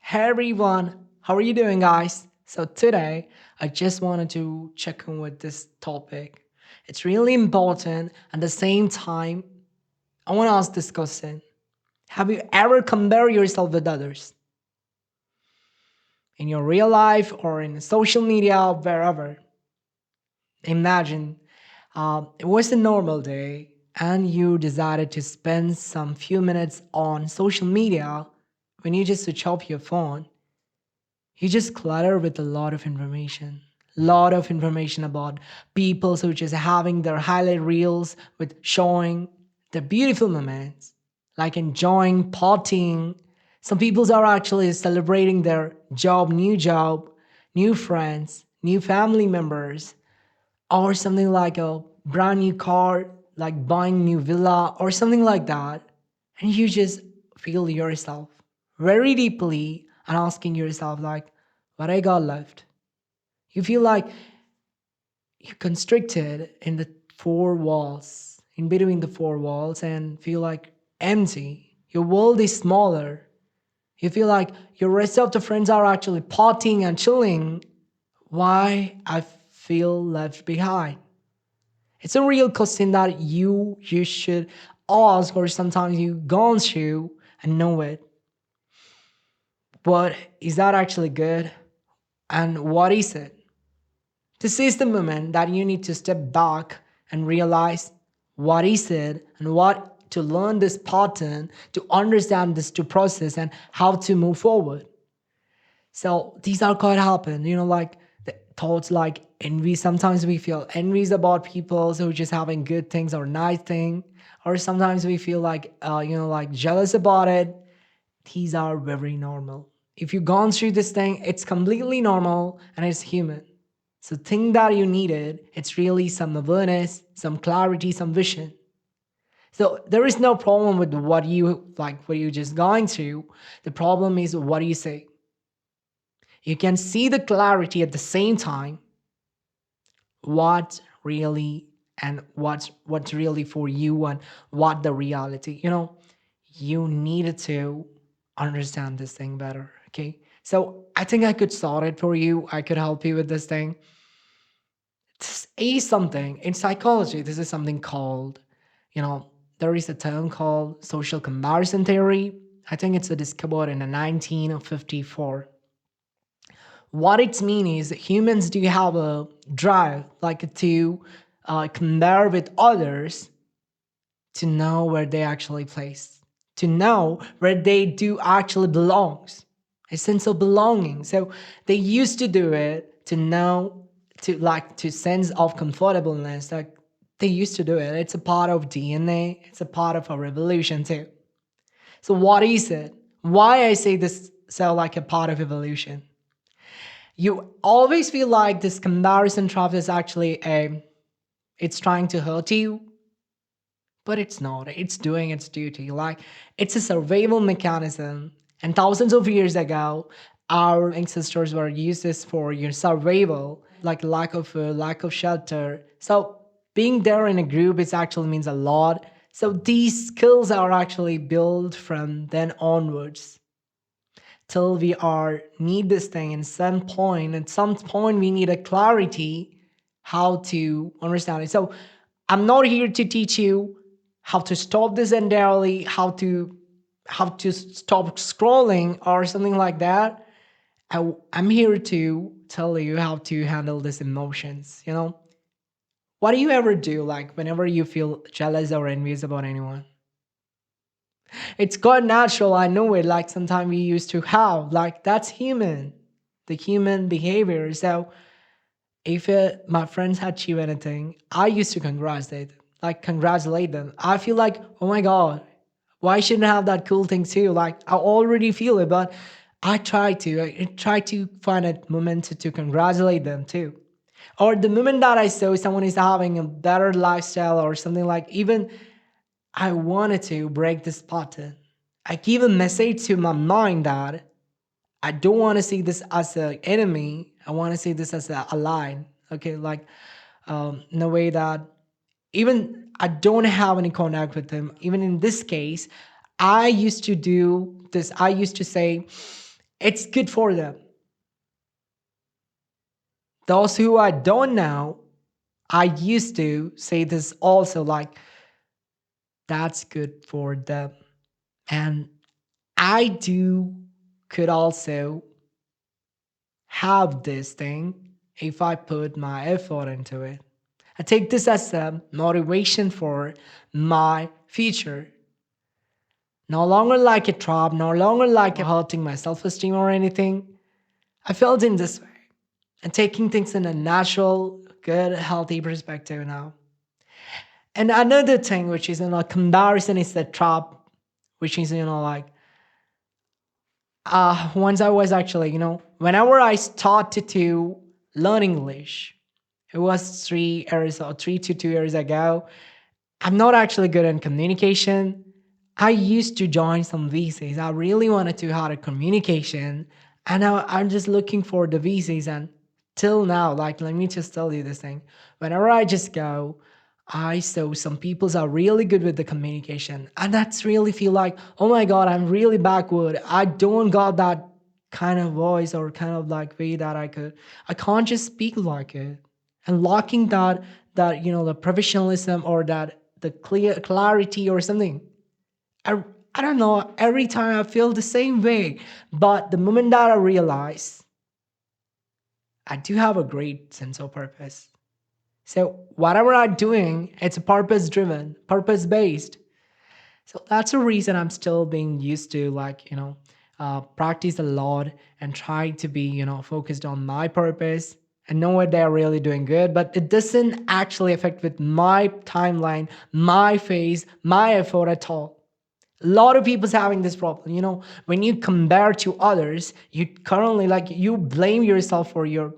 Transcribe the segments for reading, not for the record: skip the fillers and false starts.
Hey everyone, how are you doing, guys? So, today I just wanted to check in with this topic. It's really important. At the same time, I want to ask this question. Have you ever compared yourself with others in your real life or in social media, wherever? Imagine it was a normal day and you decided to spend some few minutes on social media when you just switch off your phone. You just clutter with a lot of information about people who just having their highlight reels with showing the beautiful moments, like enjoying partying. Some people are actually celebrating their job, new friends, new family members, or something like a brand new car, like buying new villa or something like that. And you just feel yourself very deeply and asking yourself like, what I got left? You feel like you're constricted in the four walls, in between the four walls, and feel like empty. Your world is smaller. You feel like your rest of the friends are actually partying and chilling. Why I feel left behind? It's a real question that you should ask, or sometimes you gone through and know it. But is that actually good? And what is it? This is the moment that you need to step back and realize what is it and what to learn this pattern, to understand this to process and how to move forward. So these are quite happen, like the thoughts like envy. Sometimes we feel envies about people who just having good things or nice thing, or sometimes we feel like like jealous about it. These are very normal. If you've gone through this thing, it's completely normal and it's human. So think that you needed, it's really some awareness, some clarity, some vision. So there is no problem with what you just going through. The problem is what do you say? You can see the clarity at the same time what really and what's really for you and what the reality. You needed to understand this thing better. Okay. So I think I could sort it for you. I could help you with this thing. This is something in psychology. This is something called, you know, there is a term called social comparison theory. I think it's discovered in the 1954. What it means is humans do have a drive like to compare with others to know where they actually place, to know where they do actually belongs, a sense of belonging. So they used to do it to know, to sense of comfortableness. Like they used to do it. It's a part of DNA. It's a part of our evolution too. So what is it? Why I say this so like a part of evolution? You always feel like this comparison trap is actually it's trying to hurt you, but it's not. It's doing its duty. Like it's a survival mechanism. And thousands of years ago, our ancestors were used this for your survival, like lack of food, lack of shelter. So being there in a group, it actually means a lot. So these skills are actually built from then onwards till we are need this thing in some point. At some point we need a clarity how to understand it. So I'm not here to teach you how to stop this entirely, how to stop scrolling or something like that. I'm here to tell you how to handle these emotions. What do you ever do like whenever you feel jealous or envious about anyone? It's quite natural. I know it. Like sometimes we used to have, like, that's human, the human behavior. So if my friends had achieved anything, I used to congratulate them. I feel like, oh my God, why shouldn't I have that cool thing too? Like, I already feel it, but I try to find a moment to congratulate them too. Or the moment that I saw someone is having a better lifestyle or something like, even I wanted to break this pattern. I give a message to my mind that I don't want to see this as an enemy. I want to see this as a ally. Okay, like in a way that even I don't have any contact with them. Even in this case, I used to do this. I used to say, It's good for them. Those who I don't know, I used to say this also, like, that's good for them. And I do could also have this thing if I put my effort into it. I take this as a motivation for my future. No longer like a trap, no longer like hurting my self esteem or anything. I felt in this way and taking things in a natural, good, healthy perspective now. And another thing, which is, comparison is the trap, which is, like, once I was actually, whenever I started to learn English, it was 3 years or 3 to 2 years ago. I'm not actually good in communication. I used to join some VCs. I really wanted to have a communication, and I'm just looking for the VCs. And till now, like, let me just tell you this thing. Whenever I just go, I saw some peoples are really good with the communication, and that's really feel like, oh my god, I'm really backward. I don't got that kind of voice or kind of like way that I can't just speak like it. And locking that the professionalism or that the clear clarity or something. I I don't know. Every time I feel the same way, but the moment that I realize I do have a great sense of purpose. So whatever I'm doing, it's purpose driven, purpose based. So that's the reason I'm still being used to, like, practice a lot and try to be, focused on my purpose and know what they're really doing good. But it doesn't actually affect with my timeline, my phase, my effort at all. A lot of people's having this problem. When you compare to others, you currently, like, you blame yourself for your,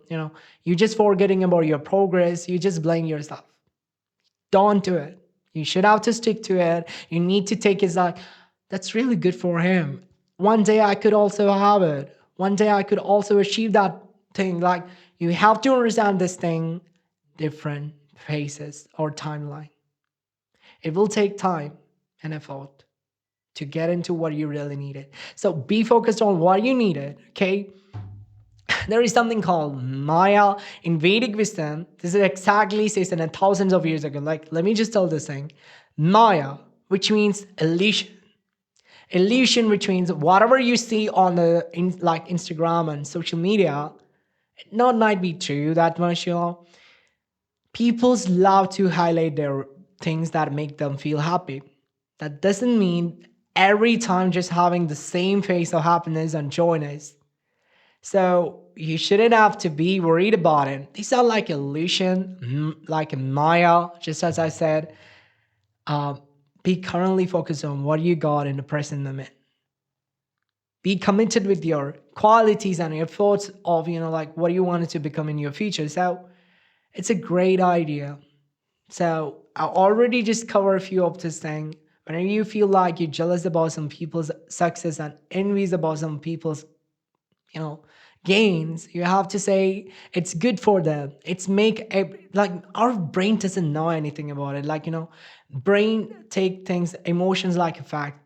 you just forgetting about your progress. You just blame yourself. Don't do it. You should have to stick to it. You need to take it like, that's really good for him. One day I could also have it. One day I could also achieve that thing. Like, you have to understand this thing, different phases or timeline. It will take time and effort to get into what you really needed. So be focused on what you needed, okay? There is something called Maya in Vedic wisdom. This is exactly says in thousands of years ago. Like, let me just tell this thing. Maya, which means illusion. Illusion, which means whatever you see on like Instagram and social media, it not might be true that much. People's love to highlight their things that make them feel happy. That doesn't mean every time just having the same face of happiness and joyness. So you shouldn't have to be worried about it. These are like illusion, like a Maya, just as I said. Um, be currently focused on what you got in the present moment. Be committed with your qualities and your thoughts of, like, what you wanted to become in your future. So it's a great idea. So I already just covered a few of this thing. Whenever you feel like you're jealous about some people's success and envious about some people's, you know gains, you have to say it's good for them. It's like, our brain doesn't know anything about it. Like, brain take things, emotions like a fact.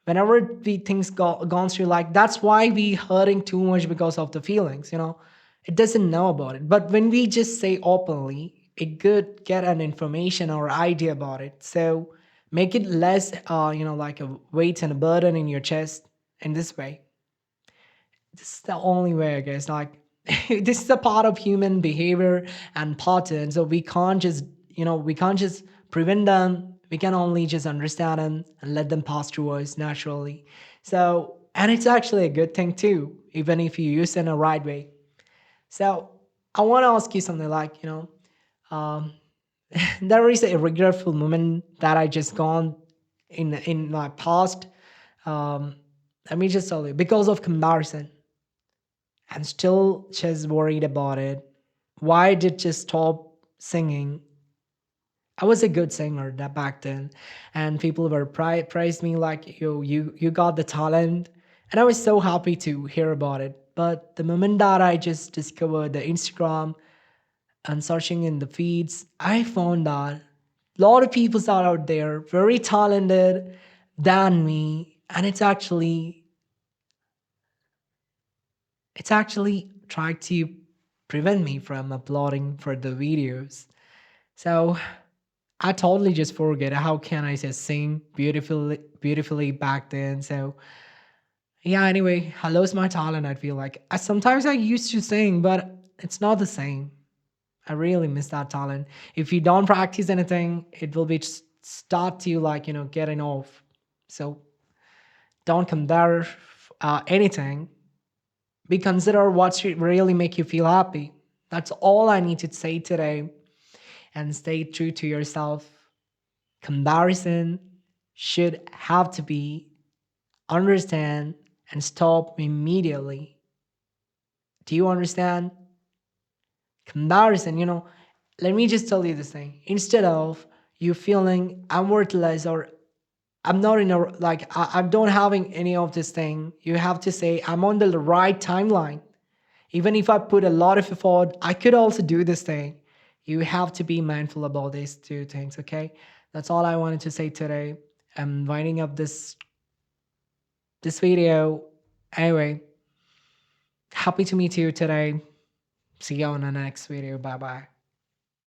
Whenever we things gone through, like, that's why we hurting too much because of the feelings. It doesn't know about it, but when we just say openly, it could get an information or idea about it. So make it less, like a weight and a burden in your chest in this way. This is the only way, I guess. Like, this is a part of human behavior and pattern. So we can't just prevent them. We can only just understand them and let them pass through us naturally. So, and it's actually a good thing too, even if you use it in a right way. So I want to ask you something, like, um, there is a regretful moment that I just gone in my past. Um, Let me just tell you, because of comparison. I'm still just worried about it. Why did just stop singing? I was a good singer that back then, and people were praised me like, you got the talent, and I was so happy to hear about it. But the moment that I just discovered the Instagram and searching in the feeds, I found that a lot of people are out there very talented than me, and it's actually It's actually tried to prevent me from uploading for the videos. So I totally just forget how can I just sing beautifully back then. So yeah, anyway, I lost my talent. I feel like sometimes I used to sing, but it's not the same. I really miss that talent. If you don't practice anything, it will be start to like getting off. So don't compare anything. Be consider what should really make you feel happy. That's all I need to say today. And stay true to yourself. Comparison should have to be understand and stop immediately. Do you understand? Comparison, let me just tell you this thing. Instead of you feeling I'm worthless or I'm not in a like I don't having any of this thing, you have to say I'm on the right timeline. Even if I put a lot of effort, I could also do this thing. You have to be mindful about these two things, okay? That's all I wanted to say today. I'm winding up this video. Anyway, happy to meet you today. See you on the next video. Bye bye.